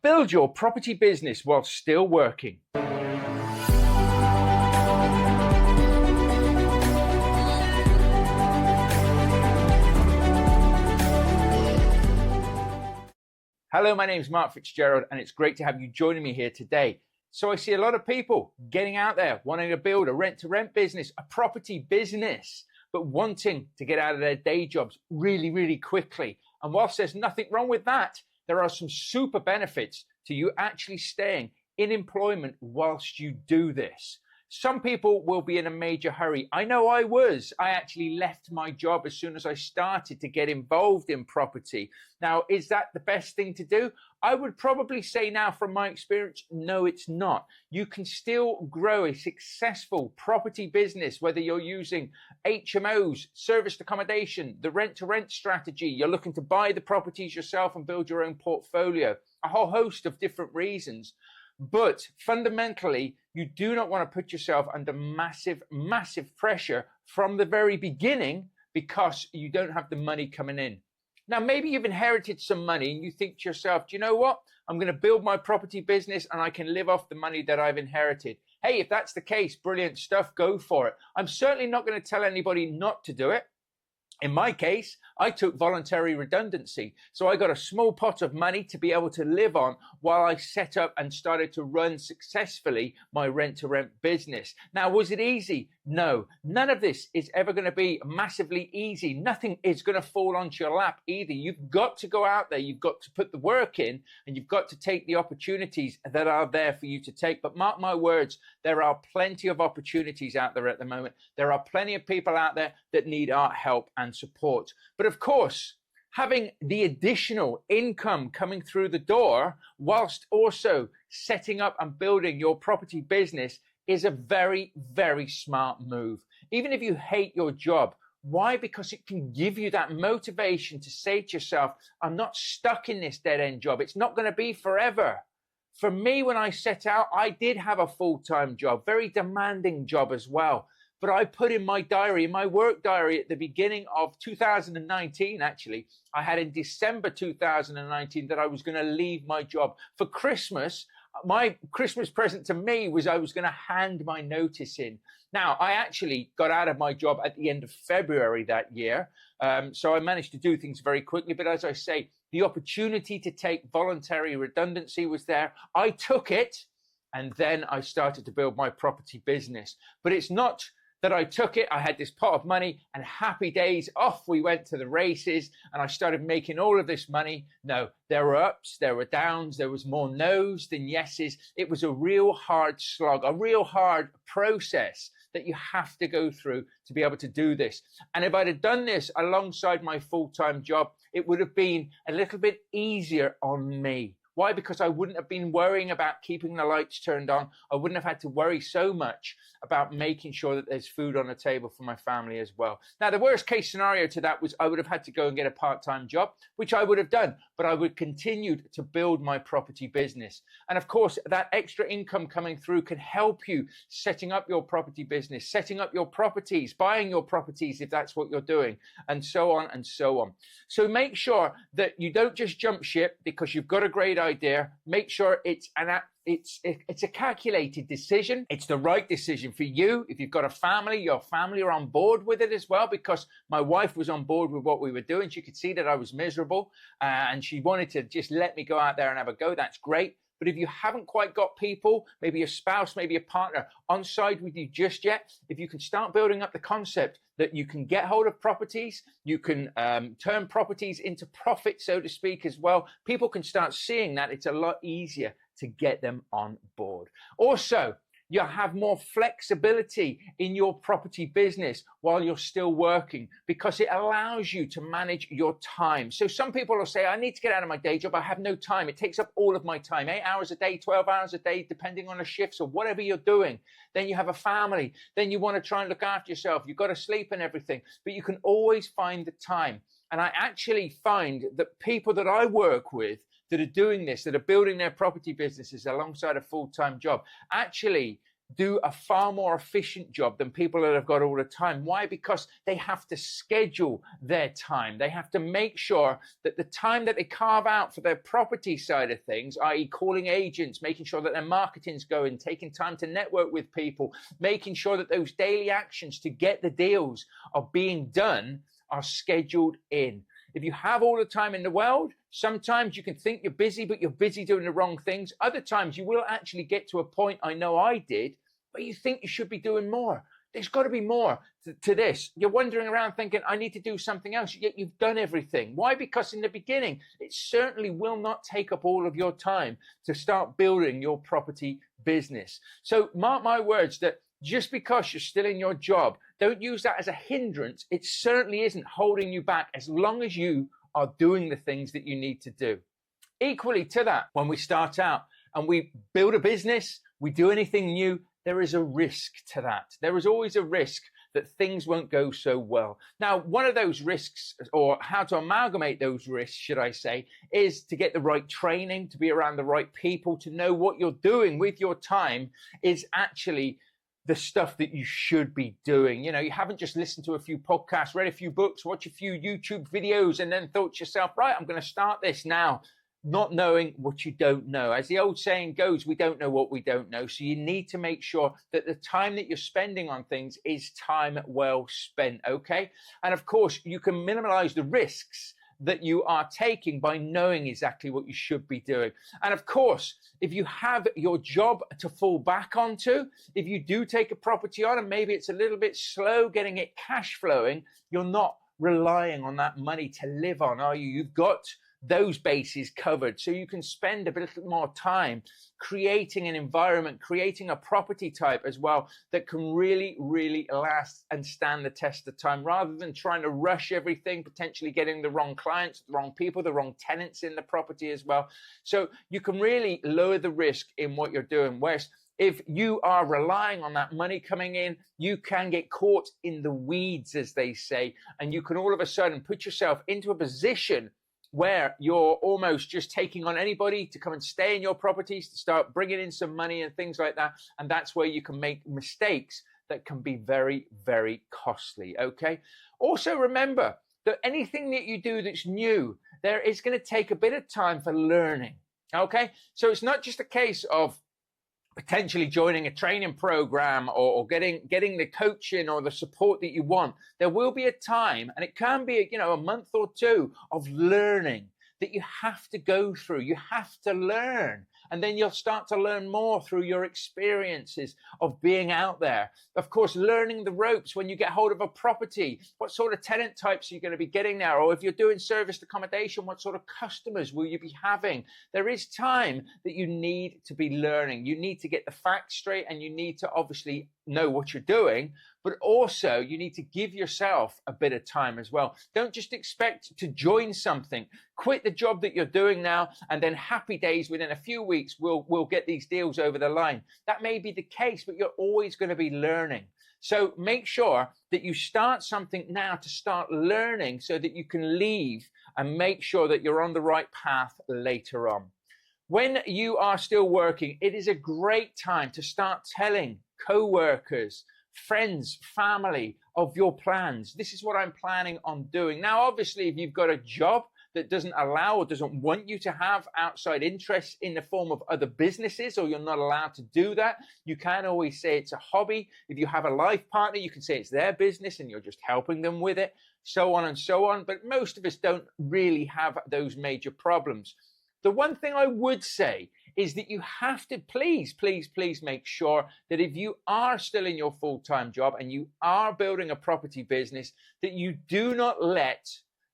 Build your property business while still working. Hello, my name is Mark Fitzgerald, and it's great to have you joining me here today. So I see a lot of people getting out there, wanting to build a rent-to-rent business, a property business, but wanting to get out of their day jobs really, really quickly. And whilst there's nothing wrong with that, there are some super benefits to you actually staying in employment whilst you do this. Some people will be in a major hurry. I know I was. I actually left my job as soon as I started to get involved in property. Now, is that the best thing to do? I would probably say now from my experience, no, it's not. You can still grow a successful property business, whether you're using HMOs, serviced accommodation, the rent-to-rent strategy, you're looking to buy the properties yourself and build your own portfolio, a whole host of different reasons. But fundamentally, you do not want to put yourself under massive, massive pressure from the very beginning because you don't have the money coming in. Now, maybe you've inherited some money and you think to yourself, do you know what? I'm going to build my property business and I can live off the money that I've inherited. Hey, if that's the case, brilliant stuff, go for it. I'm certainly not going to tell anybody not to do it. In my case, I took voluntary redundancy. So I got a small pot of money to be able to live on while I set up and started to run successfully my rent-to-rent business. Now, was it easy? No, none of this is ever going to be massively easy. Nothing is going to fall onto your lap either. You've got to go out there. You've got to put the work in and you've got to take the opportunities that are there for you to take. But mark my words, there are plenty of opportunities out there at the moment. There are plenty of people out there that need our help and support. But of course, having the additional income coming through the door whilst also setting up and building your property business is a very, very smart move. Even if you hate your job. Why? Because it can give you that motivation to say to yourself, I'm not stuck in this dead-end job. It's not going to be forever. For me, when I set out, I did have a full-time job, very demanding job as well. But I put in my diary, in my work diary at the beginning of 2019, actually, I had in December 2019 that I was going to leave my job. For Christmas, my Christmas present to me was I was going to hand my notice in. Now, I actually got out of my job at the end of February that year. So I managed to do things very quickly. But as I say, the opportunity to take voluntary redundancy was there. I took it and then I started to build my property business. But it's not that I took it, I had this pot of money and happy days, off we went to the races and I started making all of this money. No, there were ups, there were downs, there was more no's than yeses. It was a real hard slog, a real hard process that you have to go through to be able to do this. And if I'd have done this alongside my full-time job, it would have been a little bit easier on me. Why? Because I wouldn't have been worrying about keeping the lights turned on. I wouldn't have had to worry so much about making sure that there's food on the table for my family as well. Now, the worst case scenario to that was I would have had to go and get a part-time job, which I would have done, but I would continue to build my property business. And of course, that extra income coming through can help you setting up your property business, setting up your properties, buying your properties if that's what you're doing, and so on and so on. So make sure that you don't just jump ship because you've got a great idea. Make sure it's a calculated decision. It's the right decision for you. If you've got a family, your family are on board with it as well, because my wife was on board with what we were doing. She could see that I was miserable and she wanted to just let me go out there and have a go. That's great. But if you haven't quite got people, maybe a spouse, maybe a partner on side with you just yet, if you can start building up the concept that you can get hold of properties, you can turn properties into profit, so to speak, as well. People can start seeing that it's a lot easier to get them on board. Also, you'll have more flexibility in your property business while you're still working because it allows you to manage your time. So some people will say, I need to get out of my day job. I have no time. It takes up all of my time, 8 hours a day, 12 hours a day, depending on the shifts or whatever you're doing. Then you have a family. Then you want to try and look after yourself. You've got to sleep and everything, but you can always find the time. And I actually find that people that I work with that are doing this, that are building their property businesses alongside a full-time job, actually do a far more efficient job than people that have got all the time. Why? Because they have to schedule their time. They have to make sure that the time that they carve out for their property side of things, i.e. calling agents, making sure that their marketing's going, taking time to network with people, making sure that those daily actions to get the deals are being done, are scheduled in. If you have all the time in the world, sometimes you can think you're busy, but you're busy doing the wrong things. Other times you will actually get to a point, I know I did, but you think you should be doing more. There's got to be more to this. You're wandering around thinking, I need to do something else, yet you've done everything. Why? Because in the beginning, it certainly will not take up all of your time to start building your property business. So mark my words that just because you're still in your job, don't use that as a hindrance. It certainly isn't holding you back as long as you are doing the things that you need to do. Equally to that, when we start out and we build a business, we do anything new, there is a risk to that. There is always a risk that things won't go so well. Now, one of those risks, or how to amalgamate those risks, should I say, is to get the right training, to be around the right people, to know what you're doing with your time is actually the stuff that you should be doing. You know, you haven't just listened to a few podcasts, read a few books, watched a few YouTube videos, and then thought to yourself, right, I'm going to start this now, not knowing what you don't know. As the old saying goes, we don't know what we don't know. So you need to make sure that the time that you're spending on things is time well spent, okay? And of course, you can minimize the risks that you are taking by knowing exactly what you should be doing. And of course, if you have your job to fall back onto, if you do take a property on and maybe it's a little bit slow getting it cash flowing, you're not relying on that money to live on, are you? You've got those bases covered, so you can spend a bit more time creating an environment, creating a property type as well that can really, really last and stand the test of time, rather than trying to rush everything, potentially getting the wrong clients, the wrong people, the wrong tenants in the property as well. So you can really lower the risk in what you're doing. Whereas if you are relying on that money coming in, you can get caught in the weeds, as they say, and you can all of a sudden put yourself into a position where you're almost just taking on anybody to come and stay in your properties, to start bringing in some money and things like that. And that's where you can make mistakes that can be very, very costly, okay? Also remember that anything that you do that's new, there is going to take a bit of time for learning, okay? So it's not just a case of potentially joining a training program or getting the coaching or the support that you want. There will be a time, and it can be, a month or two of learning that you have to go through. You have to learn, and then you'll start to learn more through your experiences of being out there. Of course, learning the ropes when you get hold of a property. What sort of tenant types are you going to be getting there? Or if you're doing serviced accommodation, what sort of customers will you be having? There is time that you need to be learning. You need to get the facts straight, and you need to obviously know what you're doing, but also you need to give yourself a bit of time as well. Don't just expect to join something. Quit the job that you're doing now, and then happy days within a few weeks we'll get these deals over the line. That may be the case, but you're always going to be learning. So make sure that you start something now to start learning, so that you can leave and make sure that you're on the right path later on. When you are still working, it is a great time to start telling co-workers, friends, family of your plans. This is what I'm planning on doing. Now, obviously, if you've got a job that doesn't allow or doesn't want you to have outside interests in the form of other businesses, or you're not allowed to do that, you can always say it's a hobby. If you have a life partner, you can say it's their business and you're just helping them with it, so on and so on. But most of us don't really have those major problems. The one thing I would say is that you have to please make sure that if you are still in your full-time job and you are building a property business, that you do not let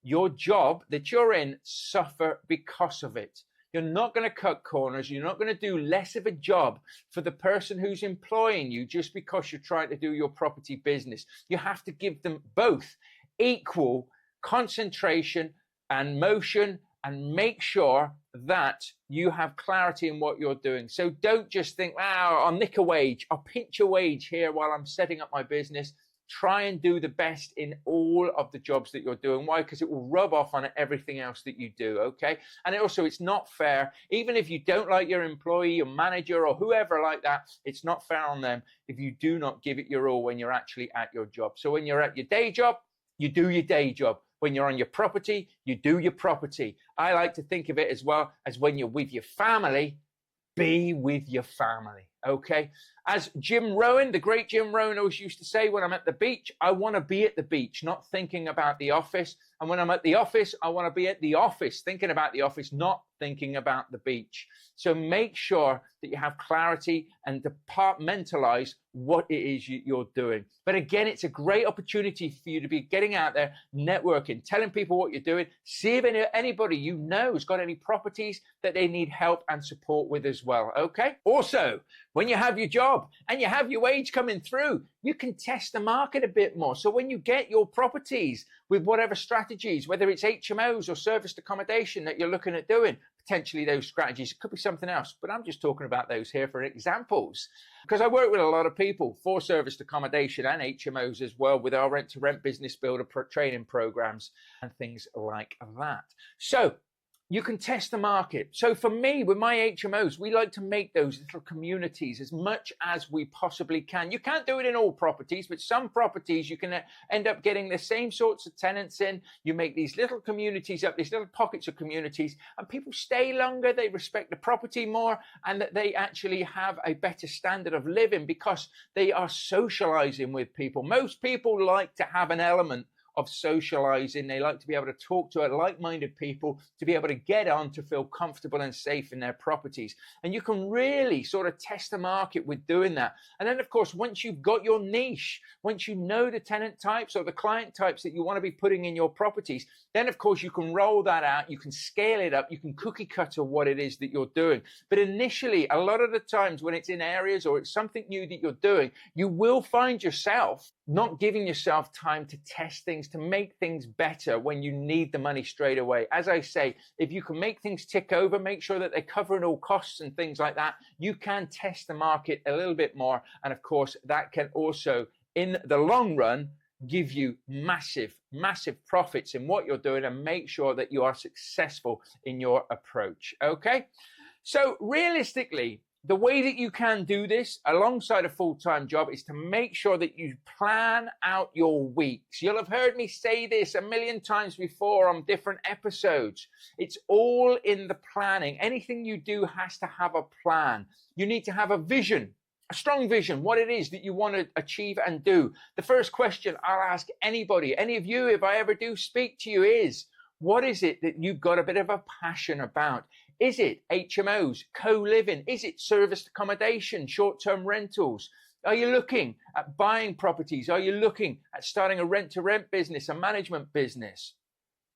your job that you're in suffer because of it. You're not going to cut corners. You're not going to do less of a job for the person who's employing you just because you're trying to do your property business. You have to give them both equal concentration and motion, and make sure that you have clarity in what you're doing. So don't just think, I'll nick a wage, I'll pinch a wage here while I'm setting up my business. try and do the best in all of the jobs that you're doing. Why? Because it will rub off on everything else that you do, okay? And also, it's not fair, even if you don't like your employee, your manager, or whoever like that, it's not fair on them if you do not give it your all when you're actually at your job. So when you're at your day job, you do your day job. When you're on your property, you do your property. I like to think of it as well as when you're with your family, be with your family, okay? As Jim Rohn, the great Jim Rohn, always used to say, when I'm at the beach, I want to be at the beach, not thinking about the office. And when I'm at the office, I want to be at the office, thinking about the office, not thinking about the beach. So make sure that you have clarity and departmentalize what it is you're doing. But again, it's a great opportunity for you to be getting out there, networking, telling people what you're doing, see if anybody you know has got any properties that they need help and support with as well, okay? Also, when you have your job and you have your wage coming through, you can test the market a bit more. So when you get your properties with whatever strategies, whether it's HMOs or serviced accommodation that you're looking at doing, potentially those strategies, it could be something else, but I'm just talking about those here for examples. Because I work with a lot of people for serviced accommodation and HMOs as well with our rent-to-rent business builder training programs and things like that. So you can test the market. So for me, with my HMOs, we like to make those little communities as much as we possibly can. You can't do it in all properties, but some properties you can end up getting the same sorts of tenants in. You make these little communities up, these little pockets of communities, and people stay longer, they respect the property more, and that they actually have a better standard of living because they are socializing with people. Most people like to have an element of socializing. They like to be able to talk to like-minded people, to be able to get on, to feel comfortable and safe in their properties. And you can really sort of test the market with doing that. And then, of course, once you've got your niche, once you know the tenant types or the client types that you want to be putting in your properties, then, of course, you can roll that out, you can scale it up, you can cookie cutter what it is that you're doing. But initially, a lot of the times when it's in areas or it's something new that you're doing, you will find yourself not giving yourself time to test things, to make things better when you need the money straight away. As I say, if you can make things tick over, make sure that they're covering all costs and things like that, you can test the market a little bit more. And of course, that can also, in the long run, give you massive, massive profits in what you're doing and make sure that you are successful in your approach. Okay? So realistically, the way that you can do this alongside a full-time job is to make sure that you plan out your weeks. You'll have heard me say this a million times before on different episodes. It's all in the planning. Anything you do has to have a plan. You need to have a vision, a strong vision, what it is that you want to achieve and do. The first question I'll ask anybody, any of you, if I ever do speak to you, is, what is it that you've got a bit of a passion about? Is it HMOs, co-living? Is it serviced accommodation, short-term rentals? Are you looking at buying properties? Are you looking at starting a rent-to-rent business, a management business?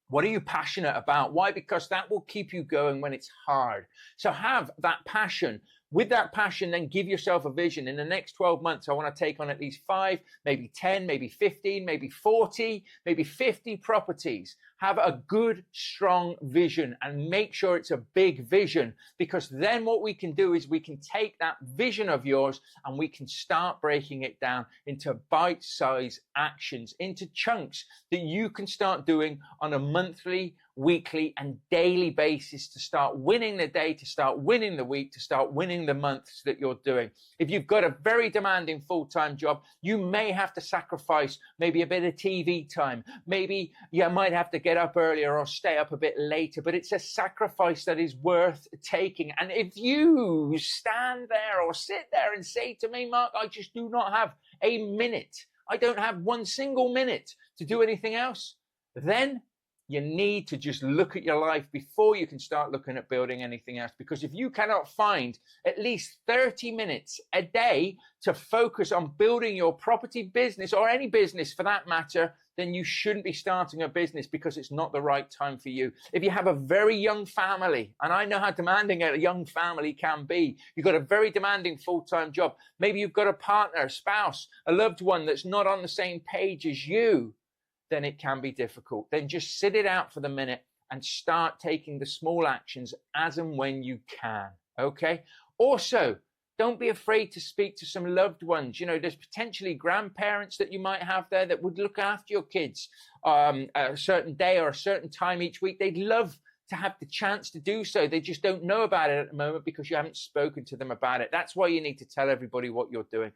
What are you passionate about? Why? Because that will keep you going when it's hard. So have that passion. With that passion, then give yourself a vision. In the next 12 months, I want to take on at least 5, maybe 10, maybe 15, maybe 40, maybe 50 properties. Have a good, strong vision and make sure it's a big vision, because then what we can do is we can take that vision of yours and we can start breaking it down into bite-sized actions, into chunks that you can start doing on a monthly, weekly and daily basis to start winning the day, to start winning the week, to start winning the months that you're doing. If you've got a very demanding full-time job, you may have to sacrifice maybe a bit of TV time. Maybe you might have to get up earlier or stay up a bit later, but it's a sacrifice that is worth taking. And if you stand there or sit there and say to me, Mark, I just do not have a minute, I don't have one single minute to do anything else, then you need to just look at your life before you can start looking at building anything else. Because if you cannot find at least 30 minutes a day to focus on building your property business, or any business for that matter, then you shouldn't be starting a business, because it's not the right time for you. If you have a very young family, and I know how demanding a young family can be, you've got a very demanding full-time job. Maybe you've got a partner, a spouse, a loved one that's not on the same page as you, then it can be difficult. Then just sit it out for the minute and start taking the small actions as and when you can, okay? Also, Don't be afraid to speak to some loved ones. There's potentially grandparents that you might have there that would look after your kids at a certain day or a certain time each week. They'd love to have the chance to do so. They just don't know about it at the moment because you haven't spoken to them about it. That's why you need to tell everybody what you're doing.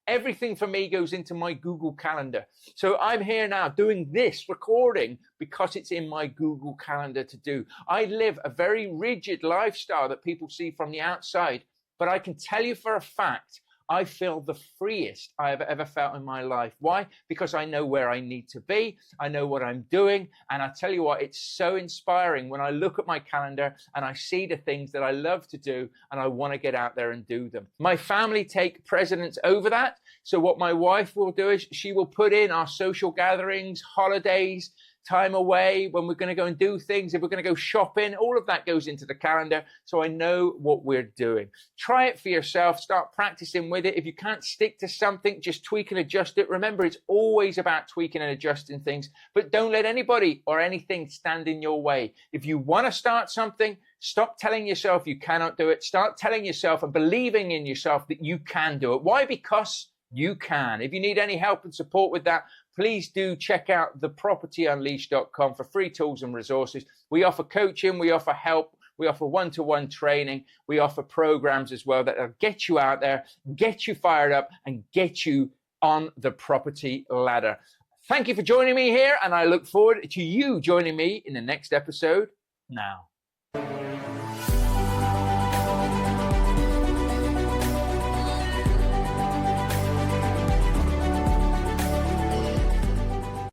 Everything for me goes into my Google Calendar. So I'm here now doing this recording because it's in my Google Calendar to do. I live a very rigid lifestyle that people see from the outside, but I can tell you for a fact, I feel the freest I have ever felt in my life. Why? Because I know where I need to be. I know what I'm doing. And I tell you what, it's so inspiring when I look at my calendar and I see the things that I love to do and I want to get out there and do them. My family take precedence over that. So what my wife will do is she will put in our social gatherings, holidays, time away, when we're going to go and do things, if we're going to go shopping, all of that goes into the calendar. So I know what we're doing. Try it for yourself. Start practicing with it. If you can't stick to something, just tweak and adjust it. Remember, it's always about tweaking and adjusting things, but don't let anybody or anything stand in your way. If you want to start something, stop telling yourself you cannot do it. Start telling yourself and believing in yourself that you can do it. Why? Because you can. If you need any help and support with that, please do check out thepropertyunleashed.com for free tools and resources. We offer coaching, we offer help, we offer one-to-one training, we offer programs as well that will get you out there, get you fired up, and get you on the property ladder. Thank you for joining me here, and I look forward to you joining me in the next episode now.